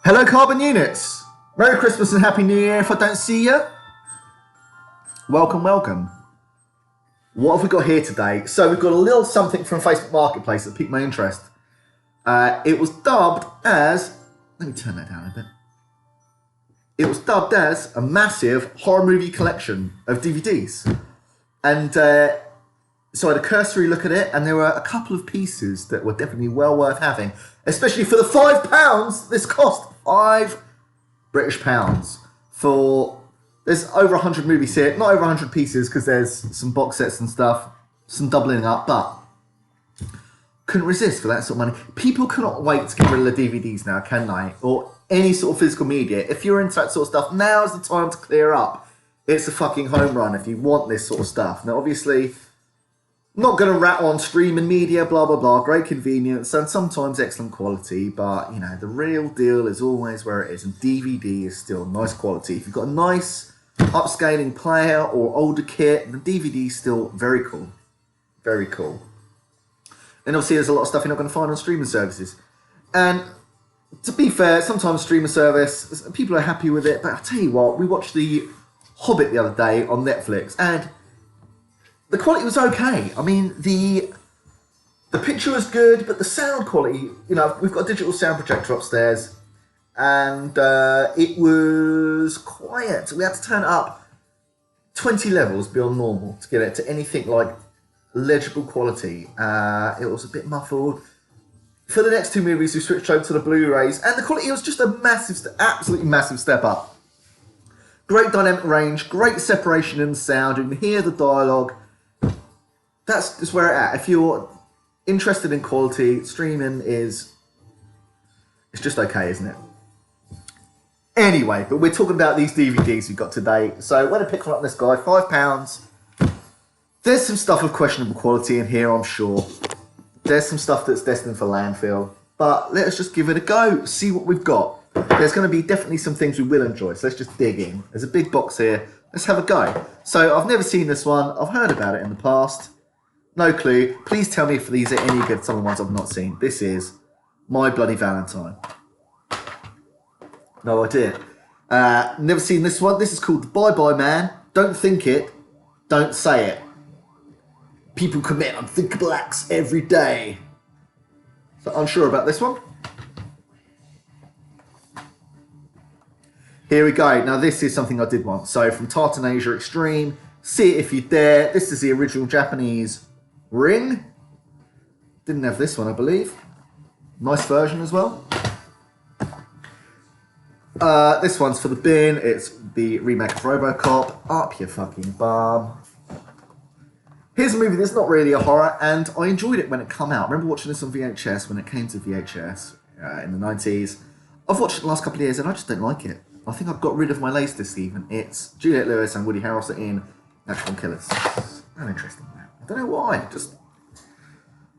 Hello, Carbon Units. Merry Christmas and Happy New Year if I don't see you. Welcome, welcome. What have we got here today? So we've got a little something from Facebook Marketplace that piqued my interest. It was dubbed as... Let me turn that down a bit. It was dubbed as a massive horror movie collection of DVDs. And so I had a cursory look at it, and there were a couple of pieces that were definitely well worth having, especially for the £5 this cost. £5 for... There's over 100 movies here. Not over 100 pieces, because there's some box sets and stuff, some doubling up, but couldn't resist for that sort of money. People cannot wait to get rid of the DVDs now, can they? Or any sort of physical media. If you're into that sort of stuff, now's the time to clear up. It's a fucking home run if you want this sort of stuff. Now, obviously... Not going to rat on streaming media, blah, blah, blah. Great convenience and sometimes excellent quality. But, you know, the real deal is always where it is. And DVD is still nice quality. If you've got a nice upscaling player or older kit, the DVD is still very cool. Very cool. And obviously there's a lot of stuff you're not going to find on streaming services. And to be fair, sometimes streaming service, people are happy with it. But I'll tell you what, we watched The Hobbit the other day on Netflix. And... the quality was okay. I mean, the picture was good, but the sound quality, you know, we've got a digital sound projector upstairs, and it was quiet. We had to turn it up 20 levels beyond normal to get it to anything like legible quality. It was a bit muffled. For the next two movies, we switched over to the Blu-rays, and the quality was just a massive, absolutely massive step up. Great dynamic range, great separation in the sound. You can hear the dialogue. That's just where it's at. If you're interested in quality, streaming is... it's just okay, isn't it? Anyway, but we're talking about these DVDs we've got today. So when I picked one up this guy, £5. There's some stuff of questionable quality in here, I'm sure. There's some stuff that's destined for landfill. But let's just give it a go, see what we've got. There's going to be definitely some things we will enjoy, so let's just dig in. There's a big box here. Let's have a go. So I've never seen this one. I've heard about it in the past. No clue. Please tell me if these are any good, some of the ones I've not seen. This is My Bloody Valentine. No idea. Never seen this one. This is called The Bye Bye Man. Don't think it. Don't say it. People commit unthinkable acts every day. So unsure about this one. Here we go. Now this is something I did want. So from Tartan Asia Extreme. See It If You Dare. This is the original Japanese Ring. Didn't have this one, I believe. Nice version as well. This one's for the bin. It's the remake of RoboCop. Up your fucking bum. Here's a movie that's not really a horror, and I enjoyed it when it came out. I remember watching this on VHS when it came to VHS in the 90s. I've watched it the last couple of years, and I just don't like it. I think I've got rid of my latest even. It's Juliette Lewis and Woody Harrelson in Natural Killers. Not interesting. I don't know why, just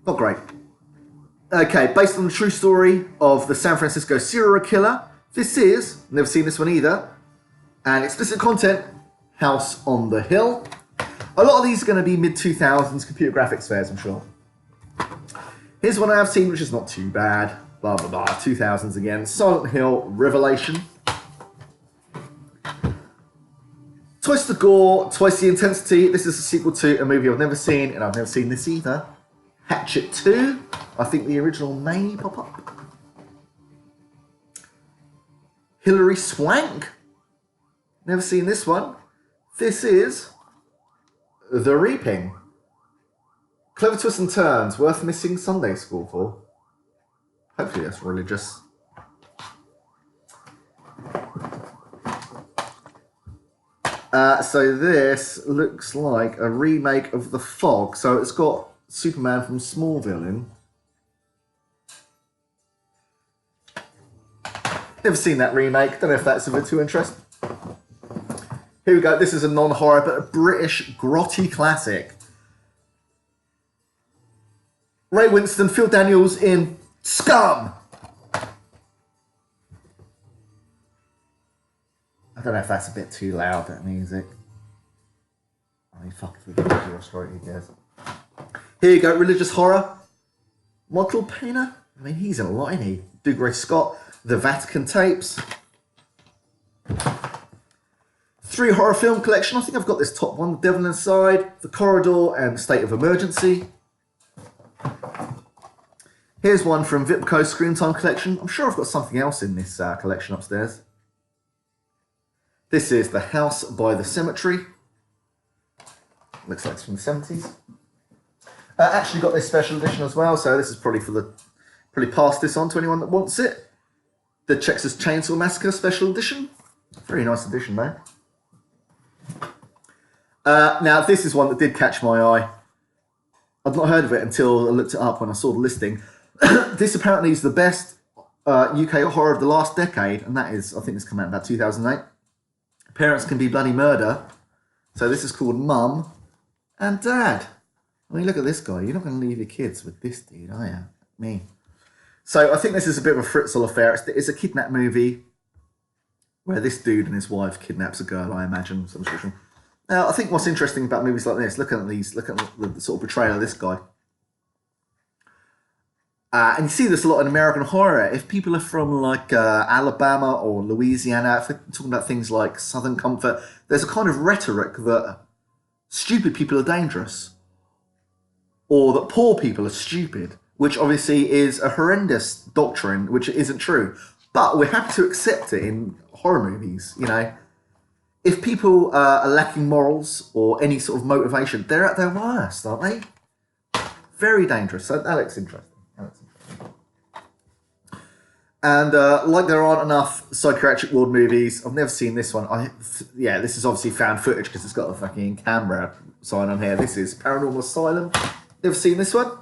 not great. Okay, based on the true story of the San Francisco serial killer. This is, never seen this one either, and explicit content, House on the Hill. A lot of these are going to be mid-2000s computer graphics fairs, I'm sure. Here's one I have seen, which is not too bad. Blah, blah, blah, 2000s again. Silent Hill Revelation. Twice the Gore, Twice the Intensity. This is a sequel to a movie I've never seen, and I've never seen this either. Hatchet 2. I think the original may pop up. Hilary Swank. Never seen this one. This is The Reaping. Clever twists and turns, worth missing Sunday school for. Hopefully that's religious. So this looks like a remake of The Fog. So it's got Superman from Smallville in. Never seen that remake. Don't know if that's of it to interest. Here we go. This is a non-horror, but a British grotty classic. Ray Winston, Phil Daniels in Scum. I don't know if that's a bit too loud, that music. I mean, fuck if we can do a story, who cares? Here you go, religious horror. Michael Pena. I mean, he's in a lot, isn't he? Dougray Scott. The Vatican Tapes. 3 horror film collection. I think I've got this top one. The Devil Inside, The Corridor, and State of Emergency. Here's one from Vipco Screen Time collection. I'm sure I've got something else in this collection upstairs. This is The House by the Cemetery. Looks like it's from the 70s. Actually got this special edition as well, so this is probably pass this on to anyone that wants it. The Texas Chainsaw Massacre special edition. Very nice edition, though. Now, this is one that did catch my eye. I'd not heard of it until I looked it up when I saw the listing. This apparently is the best UK horror of the last decade, and that is, I think this came out in about 2008. Parents Can Be Bloody Murder. So this is called Mum and Dad. I mean, look at this guy. You're not going to leave your kids with this dude, are you? Me. So I think this is a bit of a Fritzl affair. It's a kidnap movie where this dude and his wife kidnaps a girl, I imagine. Some sort of. Now, I think what's interesting about movies like this, look at the sort of portrayal of this guy. And you see this a lot in American horror. If people are from like Alabama or Louisiana, if they're talking about things like Southern Comfort, there's a kind of rhetoric that stupid people are dangerous, or that poor people are stupid, which obviously is a horrendous doctrine, which isn't true. But we're happy to accept it in horror movies, you know. If people are lacking morals or any sort of motivation, they're at their worst, aren't they? Very dangerous. So that looks interesting. And like there aren't enough psychiatric ward movies, I've never seen this one. This is obviously found footage because it's got a fucking camera sign on here. This is Paranormal Asylum. Never seen this one?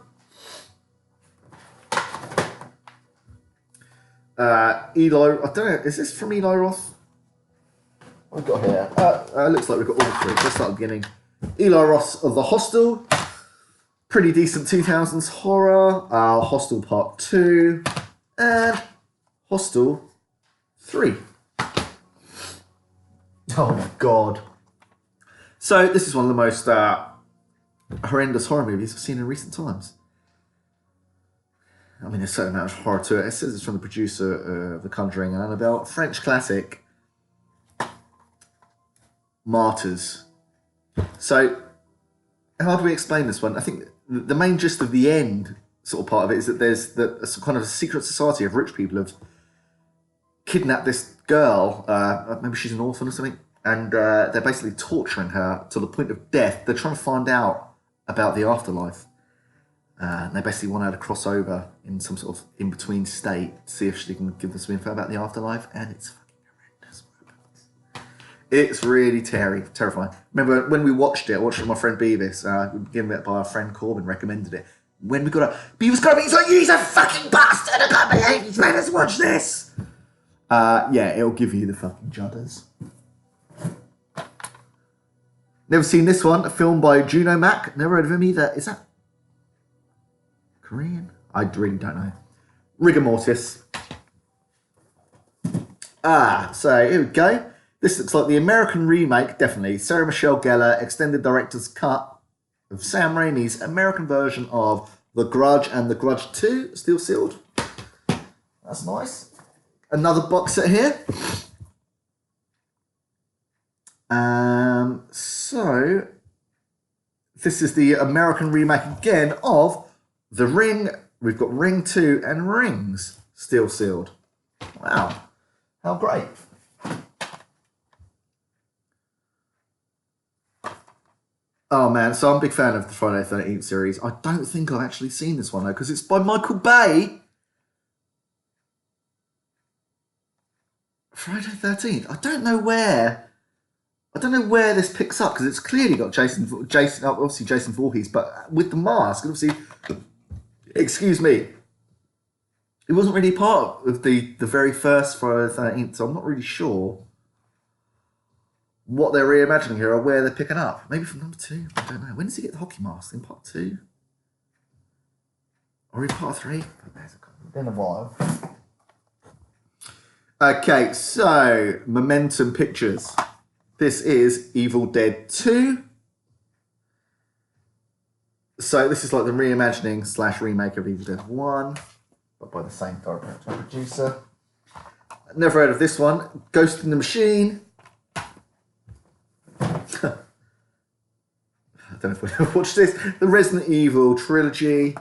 Eli, I don't know, is this from Eli Roth? What have we got here? Looks like we've got all 3. Let's start at the beginning. Eli Roth of The Hostel. Pretty decent 2000s horror. Hostel Part 2. And Hostel 3. Oh my god. So this is one of the most horrendous horror movies I've seen in recent times. I mean, there's a certain amount of horror to it. It says it's from the producer of The Conjuring and Annabelle. French classic. Martyrs. So, how do we explain this one? I think the main gist of the end sort of part of it is that there's a kind of a secret society of rich people have kidnapped this girl. Maybe she's an orphan or something. And they're basically torturing her to the point of death. They're trying to find out about the afterlife. And they basically want her to cross over in some sort of in-between state to see if she can give them some info about the afterlife. And it's fucking horrendous. It's really terrifying. Remember when we watched it, I watched it with my friend Beavis. We were given it by our friend Corbin, recommended it. When we got Beavis got he's like, he's a fucking bastard, I can't believe he's made us watch this. Yeah, it'll give you the fucking judders. Never seen this one, a film by Juno Mack. Never heard of him either. Is that Korean? I really don't know. Rigor Mortis. So here we go. This looks like the American remake, definitely. Sarah Michelle Gellar, extended director's cut of Sam Raimi's American version of The Grudge and The Grudge 2, still sealed. That's nice. Another box set here. So, this is the American remake again of The Ring. We've got Ring 2 and Rings still sealed. Wow. How great. Oh man, so I'm a big fan of the Friday the 13th series. I don't think I've actually seen this one though, because it's by Michael Bay. Friday the 13th. I don't know where this picks up, because it's clearly got obviously Jason Voorhees, but with the mask, obviously, excuse me, it wasn't really part of the very first Friday the 13th, so I'm not really sure what they're reimagining here or where they're picking up. Maybe from number 2. I don't know. When does he get the hockey mask? In part 2? Or in part 3? It's been a while. Okay, so Momentum Pictures. This is Evil Dead 2. So this is like the reimagining / remake of Evil Dead 1, but by the same director and producer. Never heard of this one. Ghost in the Machine. I don't know if we've watched this. The Resident Evil trilogy.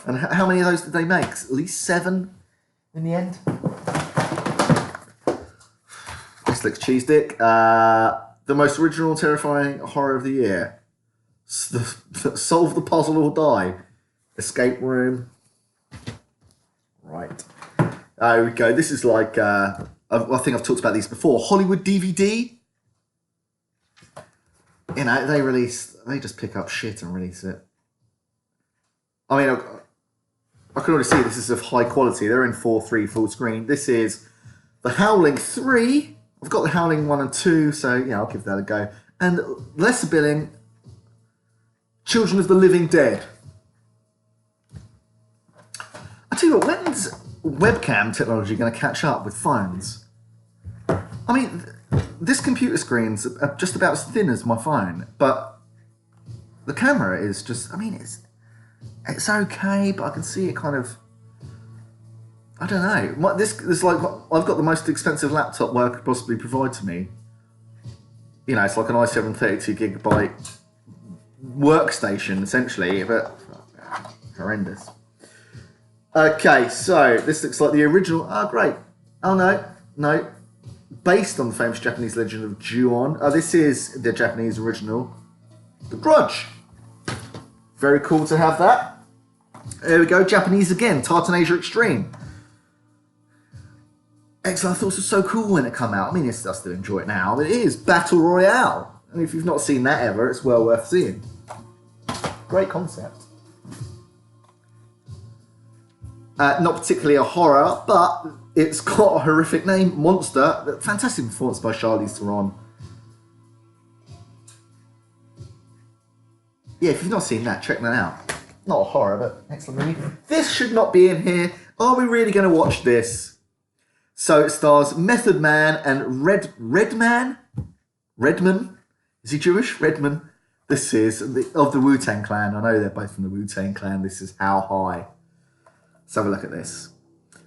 And how many of those did they make? At least 7 in the end. This looks cheese dick. The most original, terrifying horror of the year. Solve the puzzle or die. Escape room. Right. There we go. This is like, I think I've talked about these before. Hollywood DVD. You know, they just pick up shit and release it. I mean, I can already see this is of high quality. They're in 4:3 full screen. This is The Howling 3. I've got The Howling 1 and 2, so yeah, I'll give that a go. And lesser billing, Children of the Living Dead. I tell you what, when's webcam technology going to catch up with phones? I mean, this computer screen's just about as thin as my phone, but the camera is just, I mean, it's okay, but I can see it kind of, I don't know. This is like, I've got the most expensive laptop Word could possibly provide to me. You know, it's like an i7 32GB workstation, essentially, but horrendous. Okay, so this looks like the original. Oh, great. Oh, no. Based on the famous Japanese legend of Ju-on. Oh, this is the Japanese original. The Grudge. Very cool to have that. There we go. Japanese again. Tartan Asia Extreme. Excellent. I thought this was so cool when it came out. I mean, it's just to enjoy it now. It is Battle Royale. I mean, if you've not seen that ever, it's well worth seeing. Great concept. Not particularly a horror, but it's got a horrific name, Monster. Fantastic performance by Charlize Theron. Yeah, if you've not seen that, check that out. Not a horror, but excellent movie. This should not be in here. Are we really going to watch this? So it stars Method Man and Redman? Is he Jewish? Redman. This is of the Wu-Tang Clan. I know they're both from the Wu-Tang Clan. This is How High. Let's have a look at this.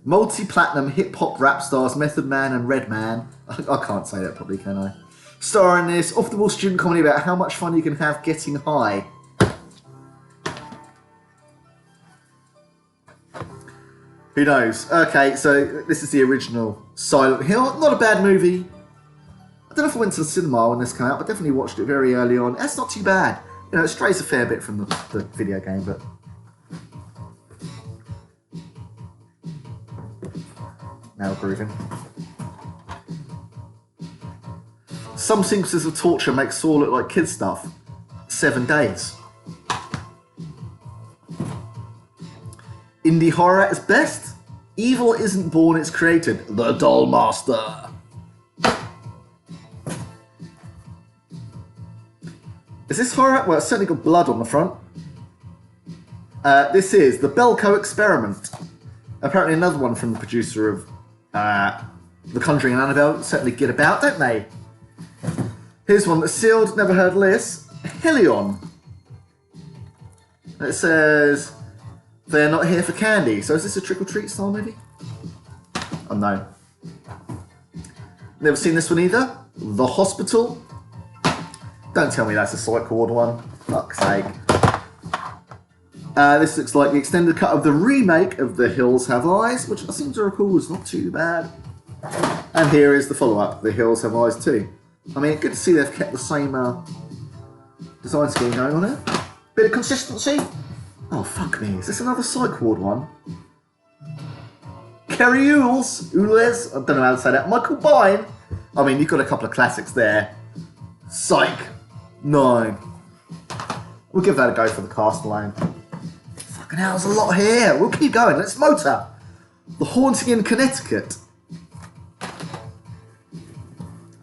Multi-platinum hip-hop rap stars Method Man and Redman. I can't say that probably, can I? Star in this off-the-wall student comedy about how much fun you can have getting high. Who knows? Okay, so this is the original Silent Hill. Not a bad movie. I don't know if I went to the cinema when this came out, but definitely watched it very early on. That's not too bad. You know, it strays a fair bit from the video game, but... Now grooving. Some sequences of torture make Saw look like kid stuff. 7 days. Indie horror at its best. Evil isn't born, it's created. The Doll Master. Is this horror? Well, it's certainly got blood on the front. This is The Belko Experiment. Apparently another one from the producer of The Conjuring and Annabelle. Certainly get about, don't they? Here's one that's sealed. Never heard of this. Helion. It says... They're not here for candy. So is this a trick-or-treat style movie? Oh no. Never seen this one either. The Hospital. Don't tell me that's a psych ward one. Fuck's sake. This looks like the extended cut of the remake of The Hills Have Eyes, which I seem to recall was not too bad. And here is the follow-up, The Hills Have Eyes 2. I mean, good to see they've kept the same design scheme going on here. Bit of consistency. Oh, fuck me. Is this another psych ward one? Kerry Ules. I don't know how to say that. Michael Bine. I mean, you've got a couple of classics there. Psych. 9. We'll give that a go for the cast alone. Fucking hell, there's a lot here. We'll keep going. Let's motor. The Haunting in Connecticut.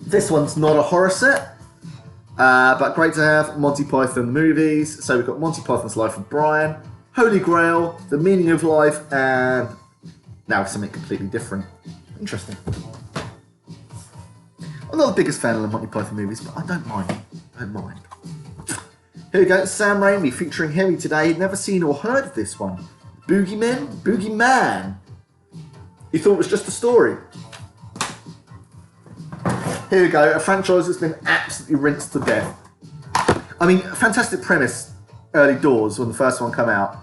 This one's not a horror set. But great to have Monty Python movies. So we've got Monty Python's Life of Brian, Holy Grail, The Meaning of Life, and now something completely different. Interesting. I'm not the biggest fan of the Monty Python movies, but I don't mind. Here we go, Sam Raimi featuring Harry today. Never seen or heard of this one. Boogeyman? Boogeyman. You thought it was just a story? Here we go, a franchise that's been absolutely rinsed to death. I mean, fantastic premise early doors when the first one came out.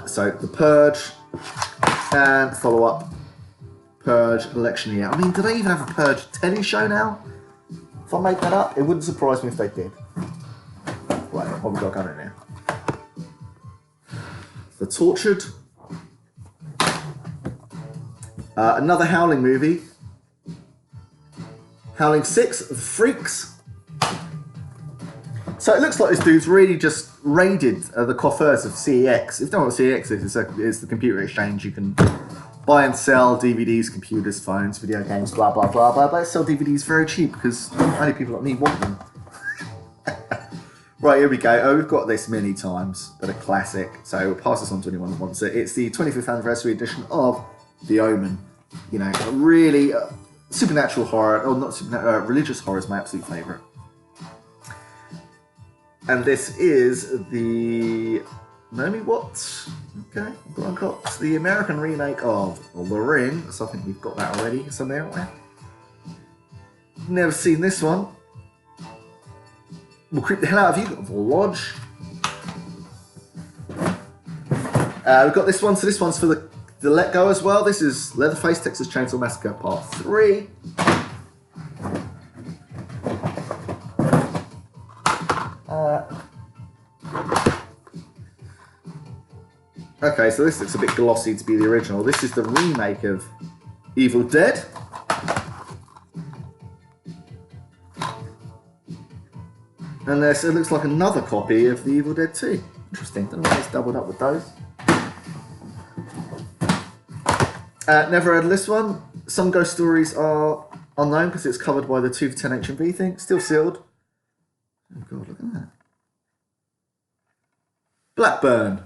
So, The Purge and follow-up Purge Election Year. I mean, do they even have a Purge telly show now? If I make that up, it wouldn't surprise me if they did. Right, what have we got going in here? The Tortured. Another Howling movie. Howling 6, The Freaks. So it looks like this dude's really just raided the coffers of CEX. If you don't know what CEX is, it's the computer exchange. You can buy and sell DVDs, computers, phones, video games, blah, blah, blah, blah. But sell DVDs very cheap because only people like me want them. Right, here we go. Oh, we've got this many times, but a classic. So we'll pass this on to anyone who wants it. It's the 25th anniversary edition of The Omen. You know, a really supernatural horror, or not supernatural, religious horror is my absolute favourite. And this is the Naomi Watts. Okay, I've got the American remake of The Ring. So I think we've got that already somewhere, haven't we? Never seen this one. Will creep the hell out of you. The Lodge. We've got this one. So this one's for the Let Go as well. This is Leatherface, Texas Chainsaw Massacre Part 3. Okay, so this looks a bit glossy to be the original. This is the remake of Evil Dead. And this, it looks like another copy of the Evil Dead 2. Interesting, don't know why it's doubled up with those. Never heard of this one. Some ghost stories are unknown because it's covered by the 2 for 10 HMV thing. Still sealed. Oh god, look at that. Blackburn.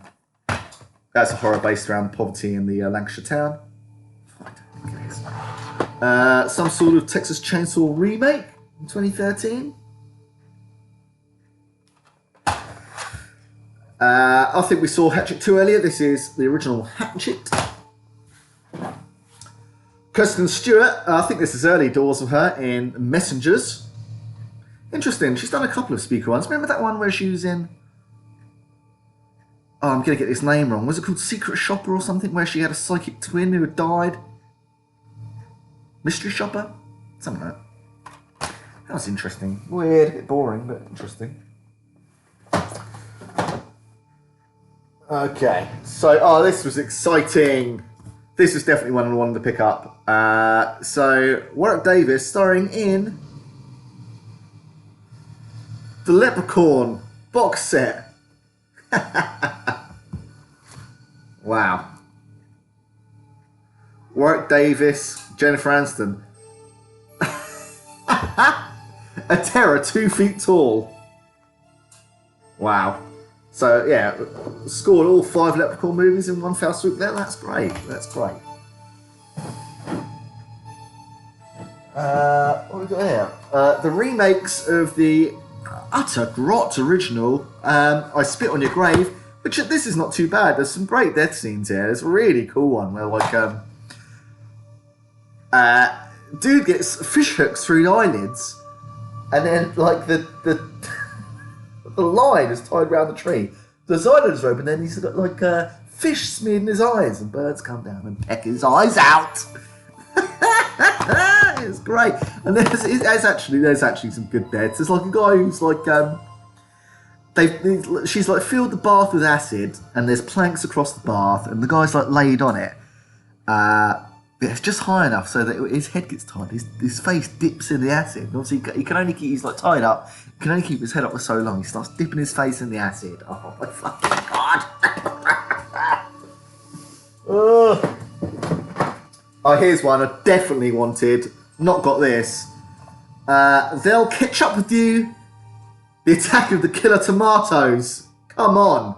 That's a horror based around poverty in the Lancashire town. Some sort of Texas Chainsaw remake in 2013. I think we saw Hatchet 2 earlier. This is the original Hatchet. Kirsten Stewart, I think this is early doors of her in Messengers. Interesting, she's done a couple of speaker ones. Remember that one where she was in... Oh, I'm going to get this name wrong. Was it called Secret Shopper or something, where she had a psychic twin who had died? Mystery Shopper? Something like that. That was interesting. Weird, a bit boring, but interesting. Okay, so, this was exciting. This was definitely one I wanted to pick up. So, Warwick Davis starring in the Leprechaun box set. Wow. Warwick Davis, Jennifer Aniston. A terror 2 feet tall. Wow. So, yeah, scored all 5 Leprechaun movies in one fell swoop there. That's great. That's great. What have we got here? The remakes of the utter grot original, I Spit on Your Grave, which this is not too bad. There's some great death scenes here. There's a really cool one where, like, dude gets fish hooks through the eyelids, and then, like, the line is tied around the tree. The eyelids are open, then he's got, like, fish smeared in his eyes, and birds come down and peck his eyes out. It's great. And there's actually some good deaths. There's, like, a guy who's, like, she's, like, filled the bath with acid, and there's planks across the bath, and the guy's, like, laid on it. It's just high enough so that his head gets tied. His face dips in the acid. And obviously, he can only keep, he's like tied up. He can only keep his head up for so long. He starts dipping his face in the acid. Oh my fucking god! Oh, here's one I definitely wanted. Not got this. They'll catch up with you. The Attack of the Killer Tomatoes. Come on,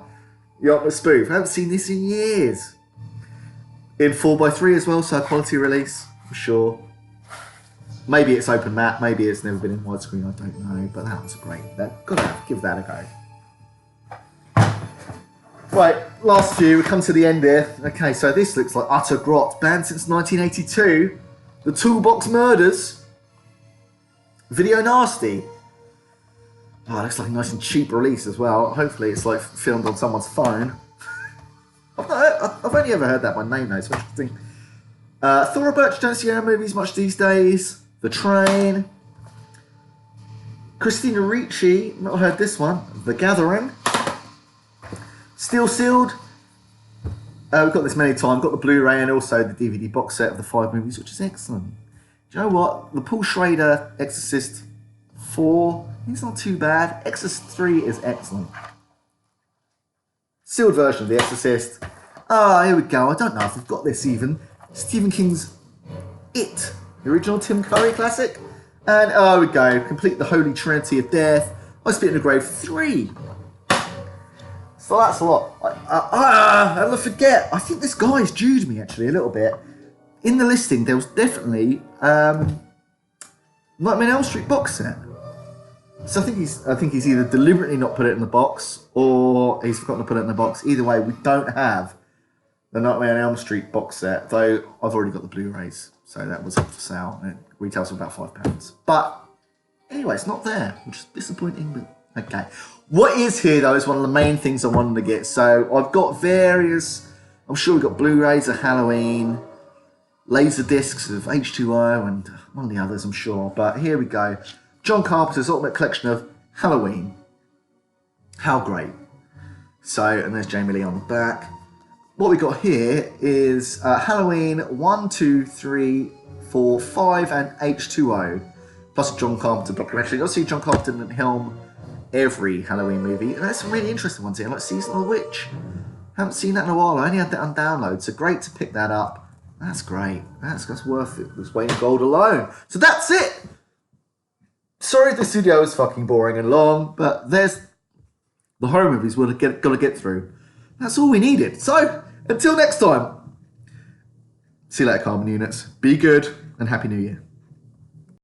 you're up a spoof. I haven't seen this in years. In 4x3 as well, so a quality release, for sure. Maybe it's open matte, maybe it's never been in widescreen, I don't know, but that was great. Gotta give that a go. Right, last few, we come to the end here. Okay, so this looks like utter grot. Banned since 1982. The Toolbox Murders. Video Nasty. Oh, it looks like a nice and cheap release as well. Hopefully it's like filmed on someone's phone. I've only ever heard that by name though, it's interesting. Thora Birch, don't see her movies much these days. The Train. Christina Ricci, not heard this one. The Gathering. Steel Sealed. We've got this many times. Got the Blu-ray and also the DVD box set of the 5 movies, which is excellent. Do you know what? The Paul Schrader Exorcist 4, it's not too bad. Exorcist 3 is excellent. Sealed version of The Exorcist. Ah, here we go. I don't know if we've got this even. Stephen King's It, the original Tim Curry classic. And here we go. Complete the Holy Trinity of Death. I Spit in the Grave 3. So that's a lot. I forget. I think this guy's due me actually a little bit. In the listing, there was definitely Nightmare on Elm Street box set. So I think he's either deliberately not put it in the box or he's forgotten to put it in the box. Either way, we don't have the Nightmare on Elm Street box set, though I've already got the Blu-rays, so that was up for sale. And it retails for about £5. But anyway, it's not there, which is disappointing, but okay. What is here, though, is one of the main things I wanted to get. So I've got various, I'm sure we've got Blu-rays of Halloween, laser discs of H2O, and one of the others, I'm sure. But here we go. John Carpenter's Ultimate Collection of Halloween. How great. So, and there's Jamie Lee on the back. What we got here is Halloween 1, 2, 3, 4, 5, and H2O. Plus a John Carpenter documentary. You'll see John Carpenter and helm every Halloween movie. And there's some really interesting ones here, like Season of the Witch. Haven't seen that in a while. I only had that on download, so great to pick that up. That's great. That's worth it. This weight in gold alone. So that's it. Sorry if this video is fucking boring and long, but there's the horror movies we've got to get through. That's all we needed. So, until next time. See you later, Carbon Units. Be good and Happy New Year.